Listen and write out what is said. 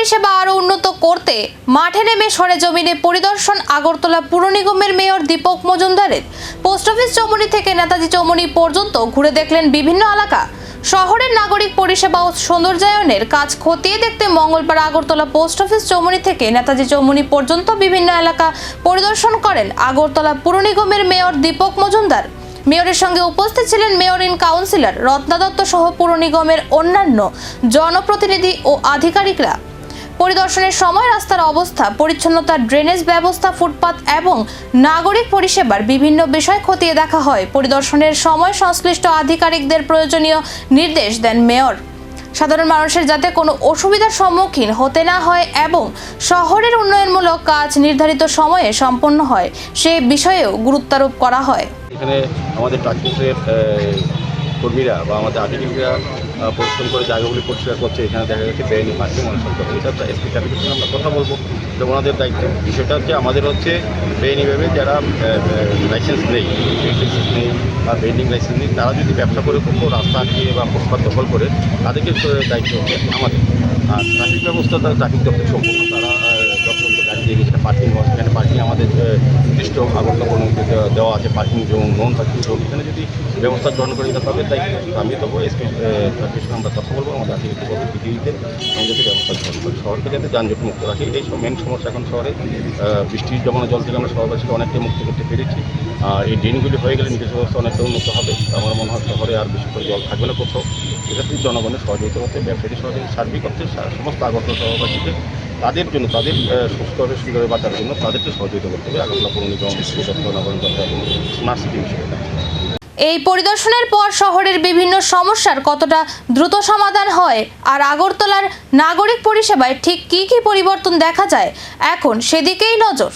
পরিষেবা আরও উন্নত করতে মাঠে নেমে সরেজমিনে পরিদর্শন আগরতলা পুর নিগমের মেয়র দীপক মজুমদারের। পোস্ট অফিস চৌমুহনী থেকে নেতাজি চৌমুহনী পর্যন্ত ঘুরে দেখলেন বিভিন্ন এলাকা। শহরের নাগরিক পরিষেবা ও সৌন্দর্যায়নের কাজ খতিয়ে দেখতে মঙ্গলবার আগরতলা পোস্ট অফিস চৌমুহনী থেকে নেতাজি চৌমুহনী পর্যন্ত বিভিন্ন এলাকা পরিদর্শন করেন আগরতলা পুর নিগমের মেয়র দীপক মজুমদার। মেয়রের সঙ্গে উপস্থিত ছিলেন mayor in councillor Ratna Dutta সহ পুর নিগমের অন্যান্য জনপ্রতিনিধি ও আধিকারিকরা। পরিদর্শনের সময় রাস্তার অবস্থা, পরিচ্ছন্নতা, ড্রেনেজ ব্যবস্থা, ফুটপাত এবং নাগরিক পরিষেবার বিভিন্ন বিষয় খতিয়ে দেখা হয়। পরিদর্শনের সময় সংশ্লিষ্ট আধিকারিকদের প্রয়োজনীয় নির্দেশ দেন মেয়র। সাধারণ মানুষের যাতে কোনো অসুবিধার সম্মুখীন হতে না হয় এবং শহরের উন্নয়নমূলক কাজ নির্ধারিত সময়ে সম্পন্ন হয় সে বিষয়েও গুরুত্বারোপ করা হয়। এখানে আমাদের ট্রাফিকের কর্মীরা বা আমাদের আধিকারিকরা পরিশ্রম করে জায়গাগুলি পরিষ্কার করছে। এখানে দেখা যাচ্ছে বেআইনি পার্কিং অনশন করছে। এটা এসপি ট্রাফিকের সঙ্গে আমরা কথা বলবো, এটা ওনাদের দায়িত্ব। বিষয়টা হচ্ছে আমাদের হচ্ছে বেআইনিভাবে যারা লাইসেন্স নেই বা বেন্ডিং লাইসেন্স নেই, তারা যদি ব্যবসা করে কোনো রাস্তা আটকে বা ফুটপাত দখল করে, তাদেরকে দায়িত্ব হচ্ছে আমাদের। আর ট্রাফিক ব্যবস্থা তারা ট্রাফিক দপ্তর সম্পূর্ণ তারা যথাযথ গাড়ি দিয়ে যেখানে পার্কিং হয় সেখানে পার্কিং আমাদের নির্দিষ্ট আগরতলা অনুমতি দেওয়া আছে, পার্কিং জোন, নন পার্কিং জোন, এখানে যদি ব্যবস্থা গ্রহণ করে দিতে হবে দায়িত্ব। আমি তবু এসপি ট্রাফিকের সঙ্গে আমরা কথা বলবো, আমাদের আধিকারিক পদ্ধতিতে আমি যাতে ব্যবস্থা গ্রহণ করি, শহরকে যাতে যানজট মুক্ত রাখি। এটাই মেন সমস্যা এখন শহরে। বৃষ্টির জমানো জল থেকে আমরা শহরবাসীকে অনেকটাই মুক্ত করতে পেরেছি। এই ড্রেনগুলি হয়ে গেলে নিকাশি ব্যবস্থা অনেকটা উন্নত হবে। আমার মনে হয় শহরে আর বেশি করে জল থাকবে না কোথাও। এক্ষেত্রে জনগণের সহযোগিতা করতে, ব্যবসায়ী সহযোগিতা, সার্বিক অর্থে সমস্ত আগরতলা শহরবাসীকে তাদের জন্য, তাদের সুস্থভাবে সুন্দরভাবে বাঁচার জন্য তাদেরকে সহযোগিতা করতে হবে। আগরতলা পৌর নিগম, নগর এবং স্মার্ট সিটি বিষয়টা। এই পরিদর্শনের পর শহরের বিভিন্ন সমস্যার কতটা দ্রুত সমাধান হয় আর আগরতলার নাগরিক পরিষেবায় ঠিক কী কী পরিবর্তন দেখা যায়, এখন সেদিকেই নজর।